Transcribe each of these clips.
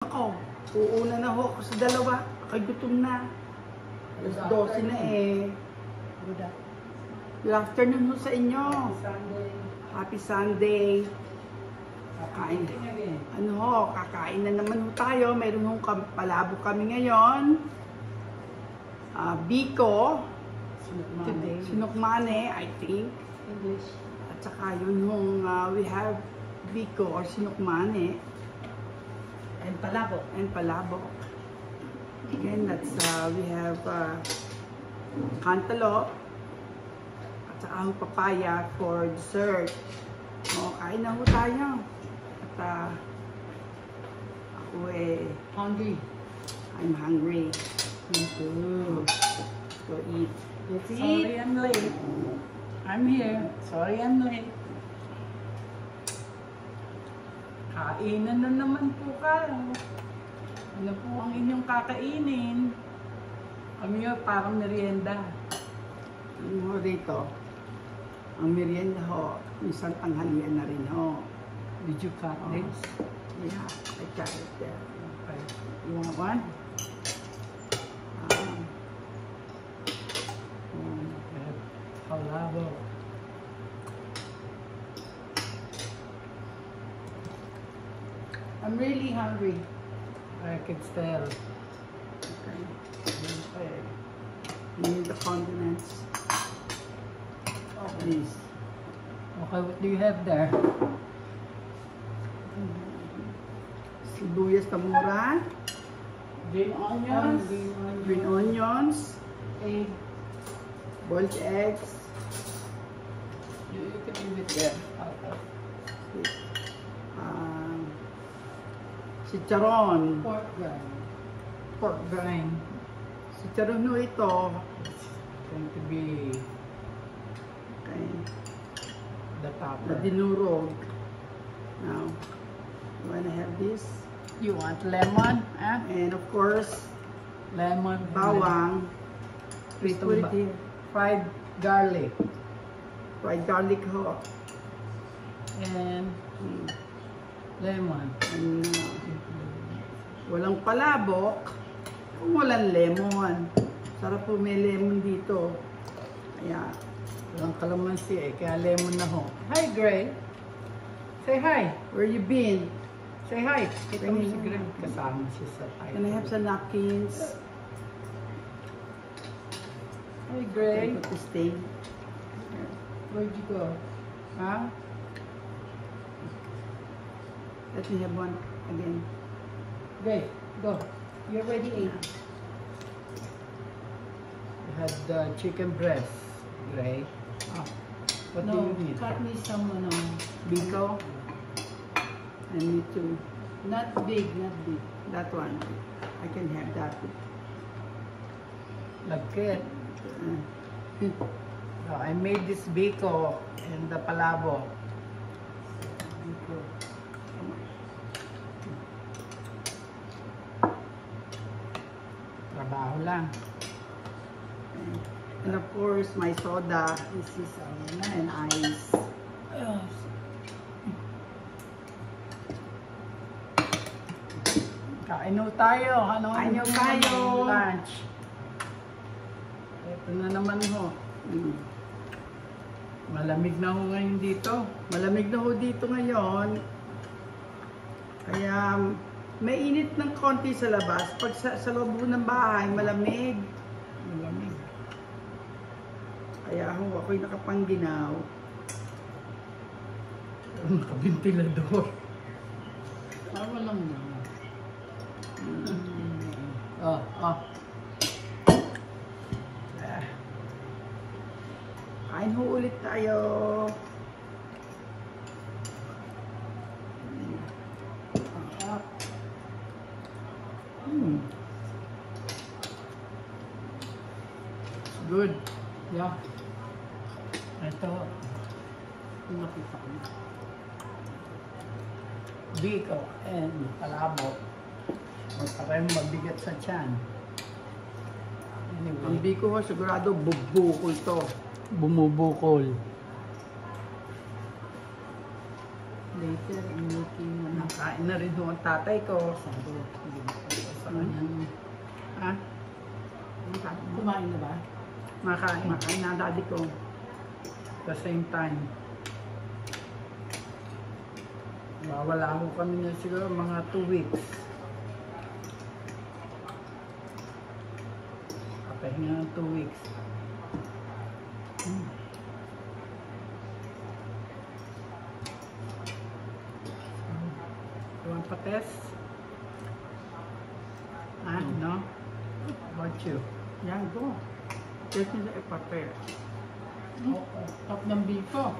Nako, uuna na ho ako sa dalawa. Ako'y gutom na. Alas 12 na eh. Good afternoon ho sa inyo. Happy Sunday. Kakain. Ano ho, kakain na naman ho tayo. Meron hong palabo kami ngayon. Biko. Sinukmane, I think. English. At saka yun hong we have Biko or sinukmane. And palabok. And palabok. Again, that's we have cantaloupe. At saka ang papaya for dessert. O, kain na ho tayo. At ako Hungry. I'm hungry. Me too. Go eat. Let's eat. Sorry I'm late. I'm here. Sorry I'm late. Kainan na naman po kayo. Ano po ang inyong kakainin? Kami yun, parang merienda. Ano ho dito? Ang merienda ho, isang tanghalian na rin ho. Did you cut this? Yeah, I got it there. Okay. You want one? Palabo. I'm really hungry. I can tell. Okay. Okay. Need the condiments. Oh, please. Okay, what do you have there? Sibuyas na mura. Green onions. Green onions. Egg. Boiled eggs. You can leave it there. Okay. Chicharon. Pork rind. Pork rind. Chicharon no ito. It's going to be Okay. the topper. Na dinurog. Now, you wanna have this? You want lemon? Eh? And of course, Lemon. bawang. Please put it here. Fried garlic. Fried garlic ho. And lemon. And, walang palabok. Kung walang lemon. Sarap po may lemon dito. Kaya, Walang kalamansi eh, kaya lemon na ho. Hi, Gray. Say hi. where you been? Say hi. Kita mo Bring si it. Gray. Kasama siya sa hi. Can I have some napkins? Hi, I Gray. put this thing. Where'd you go? Huh? Let me have one again. Gray, go. You already ate. You had chicken breast, Gray. Oh. What do you need? Cut me some, Biko. And me too. not big, not big. That one. I can have that. Lagkit. Uh, Oh, I made this biko and the palabo. Biko. Trabaho lang. And of course, my soda. This is and ice. Kain ho tayo. Ano Kain ang ho tayo. lunch? Ito na naman ho. Mm. Malamig na ho ngayon dito. Malamig na ho dito ngayon. Kaya may init ng konti sa labas. Pag sa loob ho ng bahay, malamig. Malamig. Kaya ho, ako'y nakapangginaw. Nakabintilador. Tama lang na. Oh, oh. Kain ho ulit tayo. Good. Yeah. Ito. Nakita ko. Biko and palabo. Parang mabigat sa tiyan. Ang Anyway, biko ho, sigurado bugbukol to. bumubukol. Hindi later, I'm making ano. Nakain na rin ho ang tatay ko. Sabi, hindi ko sa Hmm. kanyang... Ha? Kumain na ba? Makain na daddy ko. At the same time. Wala ho kami na siguro mga 2 weeks. Papahinga ng 2 weeks. You want pa test? No? How about you? Yan, go. Just need to prepare. Top ng biko.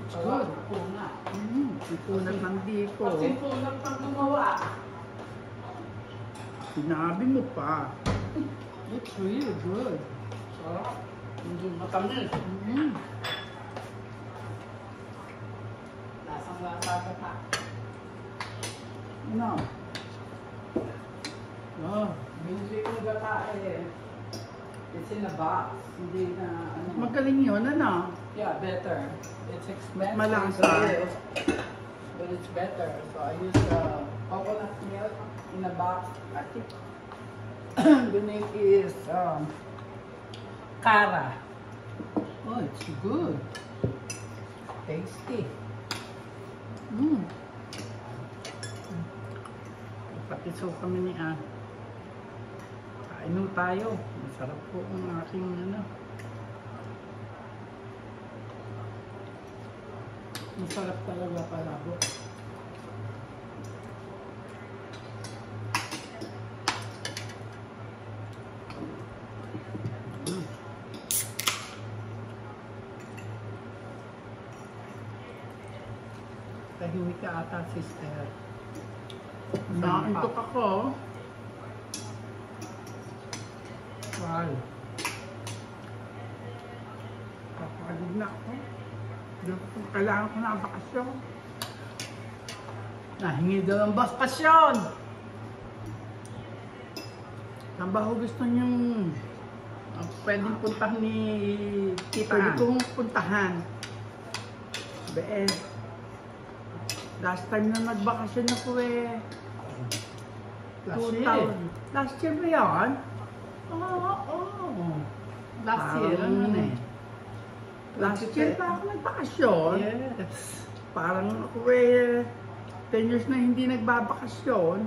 It's good. Puna. Ipunat ng biko. Kasi puna pang gumawa. Sinabi mo pa. It's really good. Sarap. Hindi matamis. Lasang-lasa ka pa. No. Oh, Binili ko gata eh. It's in a box. Hindi na ano. Magaling yun, ano? Yeah, better. It's expensive. Malasa. But it's better. So I use coconut milk in a box. I think the name is Cara. oh, it's good. Tasty. Patiso kami ni Ann. Kain ho tayo. Masarap po ang aking ano. Masarap talaga palabo. Tahimik ka ata, sister. Naantok ako. Wow. Kapagod na ako. Kailangan ko na ang bakasyon. Nahingi daw ng bakasyon. Saan ba ho gusto niyong Pwedeng puntahan ni Tita pwede Ann. kong puntahan? Be, last time na nagbakasyon ako eh. Last year. Last year ba yan? Oo. Last Parang- year, ano na eh. Last year pa ako nagbakasyon. Yes. Parang ako eh, 10 years na hindi nagbabakasyon.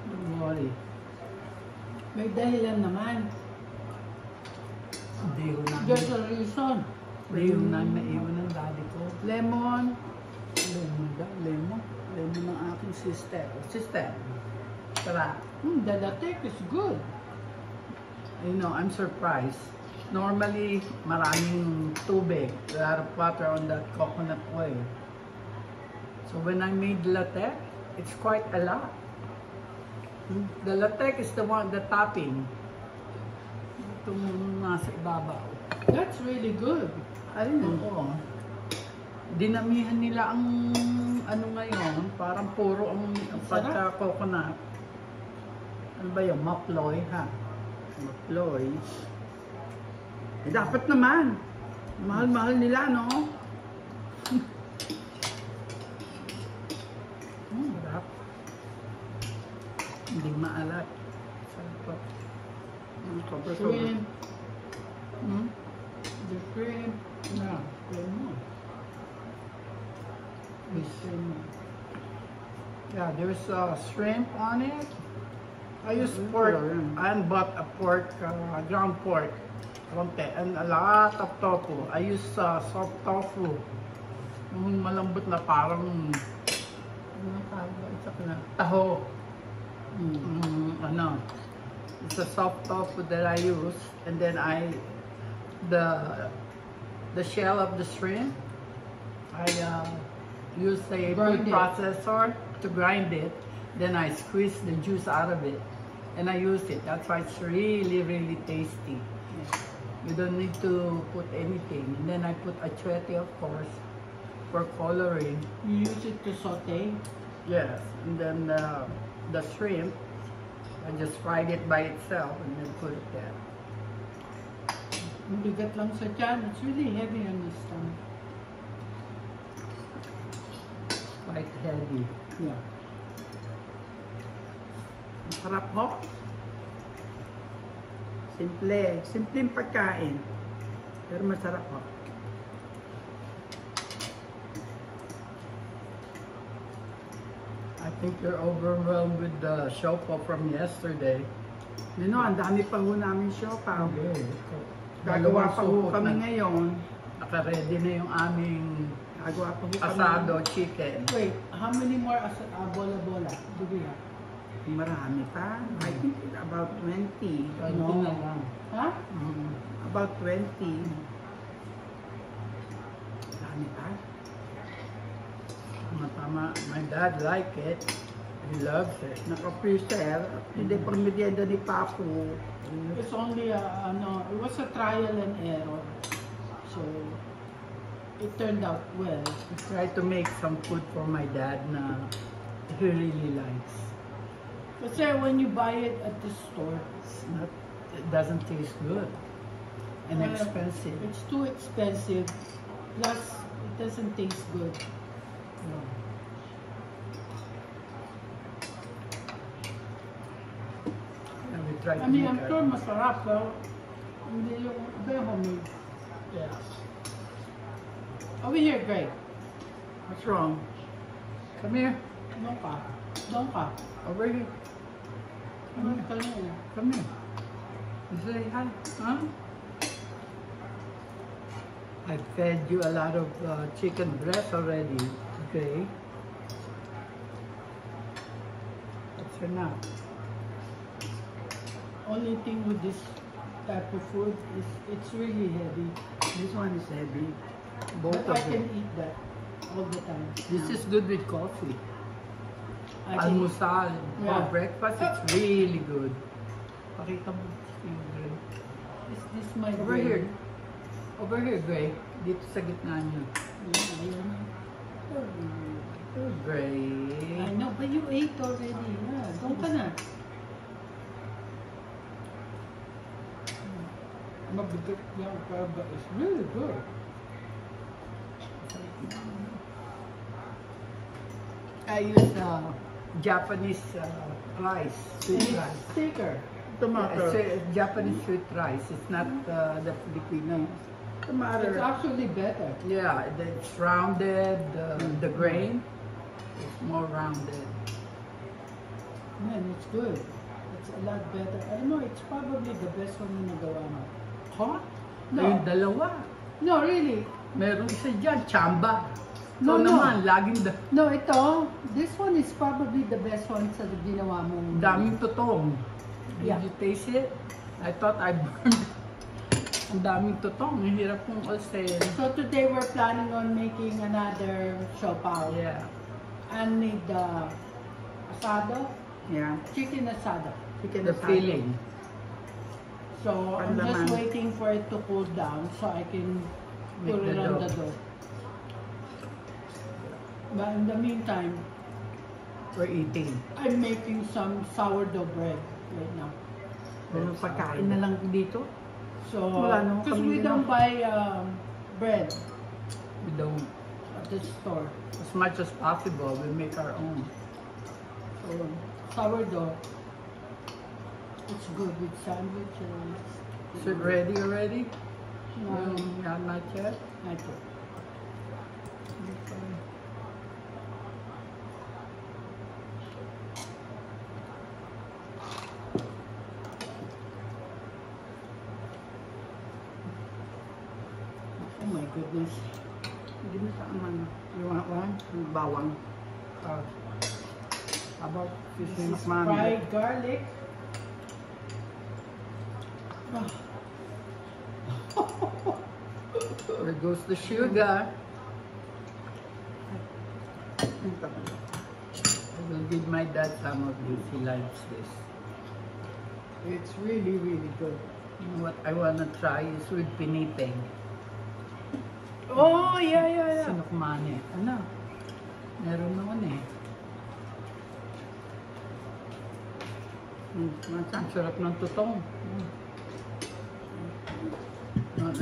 Don't worry. May dahilan naman. Hindi ko na. There's a reason. Lemon na naiwan ng daddy ko. Lemon. Lemon daw. Lemon. Lemon ng aking sister. Sister. Tara. The latte is good. You know, I'm surprised. Normally, maraming tubig. A lot of water on that coconut oil. So when I made latte, it's quite a lot. The latte is the topping. Itong nasa ibabaw. That's really good. Ayun, oo. Dinamihan nila ang ano ngayon, parang puro ang Sarap. pagka-coconut. Ano ba yun? Maploy, ha? Maploy. Eh, dapat naman. Mahal-mahal nila, no? Sarap. Hindi maalat. Sarap. Sobra-sobra. Shrimp. The shrimp. Yeah, lemon. Yeah, there's shrimp on it. I use pork. I bought a pork, ground pork, konti, and a lot of tofu. I use soft tofu. Yung malambot na parang, ano tawag ba? Isa ka na, taho. Ano, it's a soft tofu that I use, and then the shell of the shrimp, I use a Grind food it. processor to grind it. Then I squeeze the juice out of it, and I use it. That's why it's really, really tasty. You don't need to put anything. And then I put achiote, of course, for coloring. You use it to saute. Yes, and then the shrimp, I just fried it by itself and then put it there. Ang bigat lang sa tiyan. It's really heavy on the stomach. Quite heavy. Yeah. Masarap ho. Simple. Simpleng pagkain. Pero masarap ho. I think you're overwhelmed with the shopo from yesterday. You know, ang dami pa ho namin siopaw. Okay. Gagawa pa ho supot kami na. ngayon. Naka-ready na yung aming Gagawa pa ho kami. asado chicken. Wait, how many more bola-bola do we have? Marami pa. I think it's about 20. Ano na lang. Huh? Mm. About 20. Dami pa. Tama. My dad like it. He loves it. Naka-freezer. Hindi pang merienda ni Papu. It's only it was a trial and error. So, it turned out well. I try to make some food for my dad na he really likes. Kasi when you buy it at the store, It doesn't taste good and well, expensive. It's too expensive. Plus, it doesn't taste good. No. And we try to I mean, make I'm our- sure masarap, pero hindi yung very homemade. Yeah. Over here, Greg. What's wrong? Come here. Doon ka. Doon ka. Over here. Ano ka na? Come here. You say hi. Huh? I fed you a lot of chicken breast already. Okay. That's enough. Only thing with this type of food is it's really heavy. This one is heavy. Both But of I can them. eat that all the time. This is good with coffee. I can eat. Almusal Yeah. or breakfast, it's really good. Pakita mo yung Gray. Is this my Over brain? here. Over here, Gray. Dito sa gitna niyo. Yeah, ayun. Oh, Gray. I know, but you ate already. Yeah, doon ka na. Mabigat yung karba is really good. I use Japanese rice, And sweet it's rice. thicker. Tomato. It's Japanese sweet rice. It's not the Filipino. It's Tomato. actually better. Yeah, it's rounded. The grain is more rounded. Man, it's good. It's a lot better. I don't know, it's probably the best one na nagawa mo. Huh? No. Yung dalawa. No, really. Meron isa dyan, chamba. No, Ito no. naman, laging No, ito, this one is probably the best one sa ginawa mo. daming tutong. Did Yeah. you taste it? I thought I burned. Ang daming tutong. Ang hirap kong alsin. So today we're planning on making another siopaw. Yeah. And need asado, Yeah. chicken asado. Chicken The asado. filling. So I'm just Panlaman. waiting for it to cool down so I can Make put it the on the dough. dough. But in the meantime, We're eating. I'm making some sourdough bread right now. Pero pagkain na lang dito. So, Wala naman because kami we ginawa. don't buy bread We don't, at the store. as much as possible, we make our own. So, sourdough, it's good with sandwiches. Is it ready already? No, Yeah, not yet. not yet. Oh my goodness. Hindi mo saan man. You want one? Yung bawang. Uh, how about This fish is and fried garlic. There goes the sugar. Ito. I will give my dad some of this. He likes this. It's really, really good. You know what I want to try is with pinipig. Oh, yeah. Sinukmane. Ano? Meron noon eh. Masa? Ang sarap ng tutong.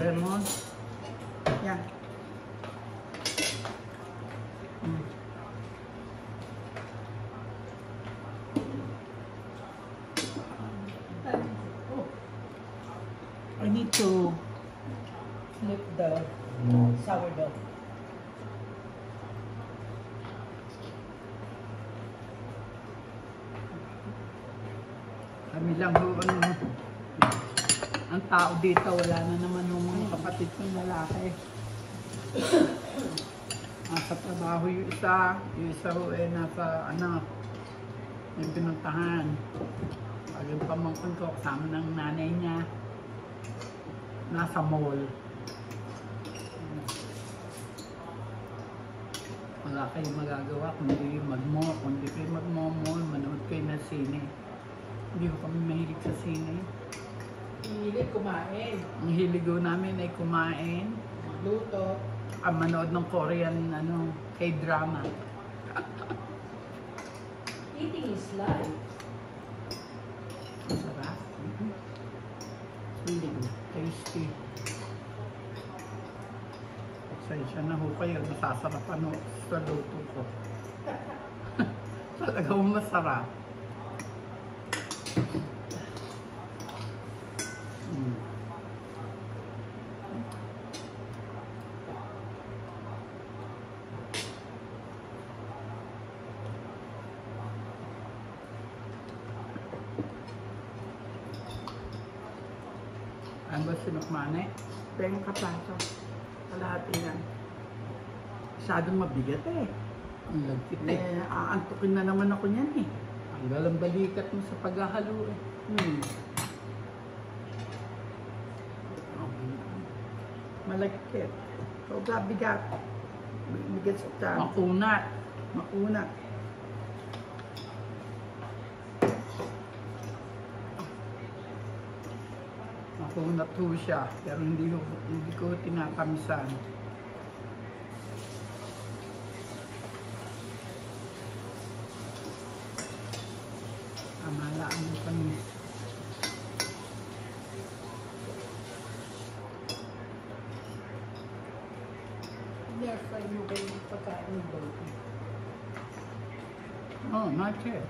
lemon. Yan. Mm. Oh. I need to flip the sourdough. Kami lang ho ang tao dito, wala na naman yung mga kapatid kong lalaki. Nasa trabaho yung isa ho nasa may pinuntahan. Pag yung pamangkin ko, kasama ng nanay niya, nasa mall. Wala kayong magagawa kundi kayo mag-mall, manood kayo ng sine. Hindi ko kami mahilig sa sine. Hilig kumain. Ang hilig ko namin ay kumain, Magluto. manood ng Korean K-drama. Eating is life. Sarap. Hindi tasty. Pasensya na ho kayo, masasarapan ho sa luto ko. Talagang masarap. Mm. Ano ba sinukmane? Peng kaplato. Kalahati yan. Masyadong mabigat eh. Ang lagkit eh. Aantukin na naman ako niyan eh. Ang galang balikat mo sa paghahalo eh. Malagkit. Sobra bigat. Bigat sa tiyan. Makunat. Maunat. Makunat ho siya. Pero hindi ko tinatamisan. Amalaan mo kami. Therefore, mo ba yung pagkain ng baby? Oh, not yet.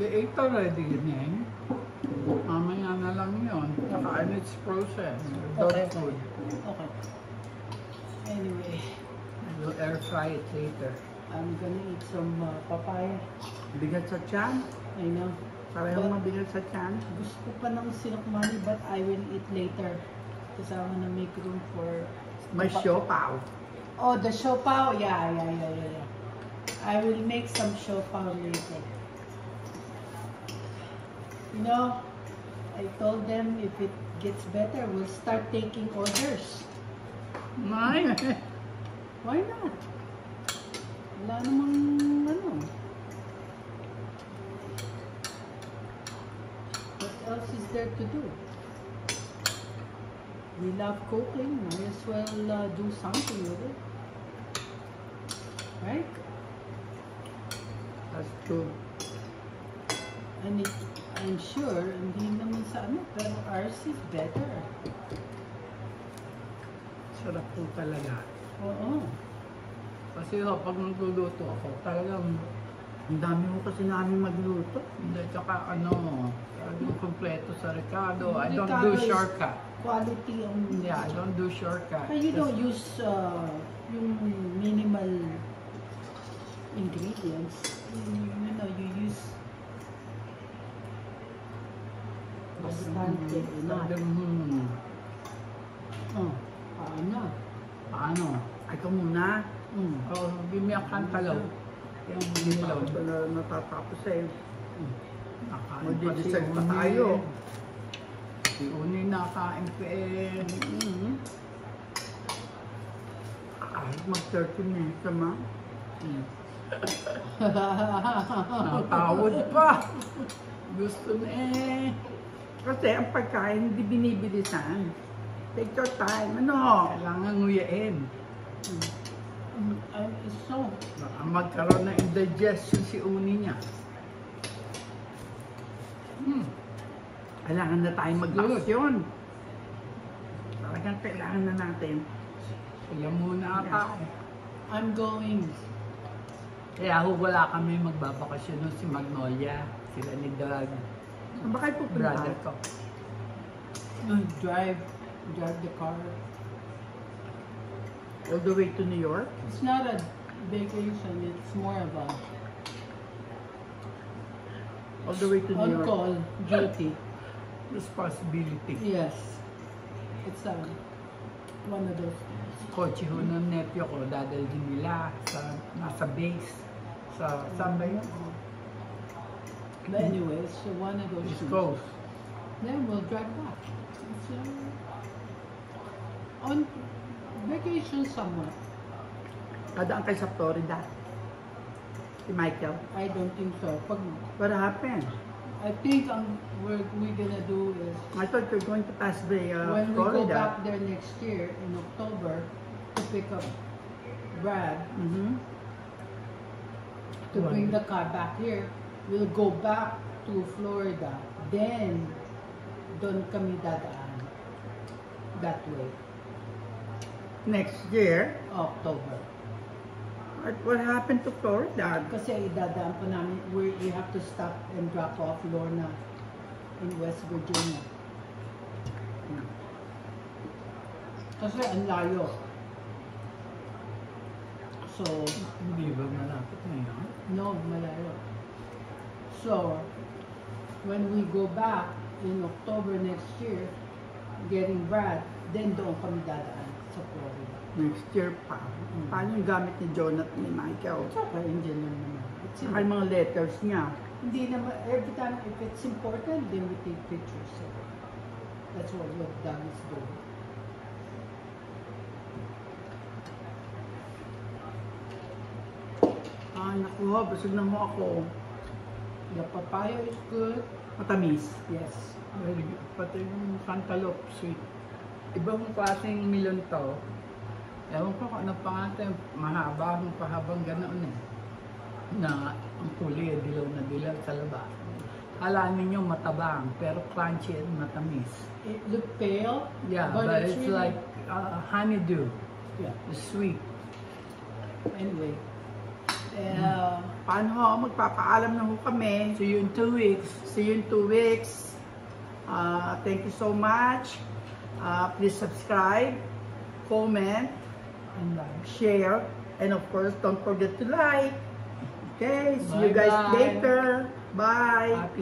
They ate already yun. Mamaya na lang yun. Saka and it's frozen. Dog Okay. food. Okay. Anyway, We'll air fry it later. I'm gonna eat some papaya. Bigat sa tiyan. I know. Parehong mabigat sa tiyan. Gusto ko pa ng sinukmani, but I will eat later. Because I wanna make room for... May siopaw. Oh, the siopaw? Yeah. I will make some siopaw later. You know, I told them if it gets better, we'll start taking orders. Nay! Why not? Wala namang ano. What else is there to do? We love cooking, might as well do something with it. Right? That's true. And I'm sure, hindi naman sa ano, pero ours is better. Sarap po talaga. Oo. Kasi pag nagluluto ako, talagang Ang dami mo kasi namin magluto. hindi, tsaka talagang kompleto sa Ricardo. I don't Ricardo do is shortcut. Quality ang... Yeah, I don't do shortcut. But you don't use yung minimal ingredients. You know, you use bastante enough. Oh, paano? Paano? Ay, ikaw muna. Oh, give me a cantalo. Yung nilaw. Ito na natatapos eh. Nakain pa si Mag-decide pa Uni. tayo. Si Uni nakain pa eh. Mag-30 minutes naman. Nakatawad pa. Gusto na eh. Kasi ang pagkain hindi binibilisan. Take your time. Ano? Kailangan nguyain. So, Baka magkaroon ng indigestion si Uni niya. Kailangan na tayong mag-aksyon. Para Talagang kailangan na natin. Sila muna ata. I'm going. Kaya ho wala kami magbabakasyon nun si Magnolia. Sila ni Doug, Saan ba kayo pupunta? brother ko. Drive the car. All the way to New York? It's not a vacation. It's more of a All the way to New York? on-call duty. Responsibility. Yes. It's one of those. Kotse ho ng nephew ko, dadalhin nila sa nasa base. Saan ba yun? But anyway, so one of those East things. Coast. Then we'll drive back. It's, on vacation somewhere. Dadaan kayo sa Florida. Si Michael. I don't think so. What happened? I think we're gonna do is I thought you're going to pass the when we go Florida. back there next year in October to pick up Brad Mhm. to bring the car back here. We'll go back to Florida. Then doon kami dadaan. That way. Next year. October. What happened to Florida? Kasi idadaan pa namin, we have to stop and drop off Lorna in West Virginia. Kasi ang layo. So, Hindi ba malapit na yun? no, malayo. So, when we go back in October next year, getting Brad, then doon kami dadaan sa Florida. Next year pa. Paano yung gamit ni Jonathan ni Michael? Tsaka Indian lang naman. It's Saka yung mga letters niya. Hindi naman, every time, if it's important, then we take pictures. So, that's what Doug is doing. Ay, naku, busog na mo ako. The papaya is good. Matamis. Yes. Very good. Pati yung cantaloupe sweet. Ibang klaseng milon to. Ewan ko kung ano pangalan, mahaba, pahabang ganoon eh. Na ang kulay, dilaw na dilaw sa laba. Alam ninyo matabang, pero crunchy at matamis. It look pale. Yeah, but it's really- like honeydew. Yeah. It's sweet. Anyway. Paano ho? Magpapaalam na ho kami. See you in 2 weeks. See you in 2 weeks. Thank you so much. Please subscribe, comment, And like. share, and of course, don't forget to like. Okay, see you guys Bye-bye. later. Bye. Happy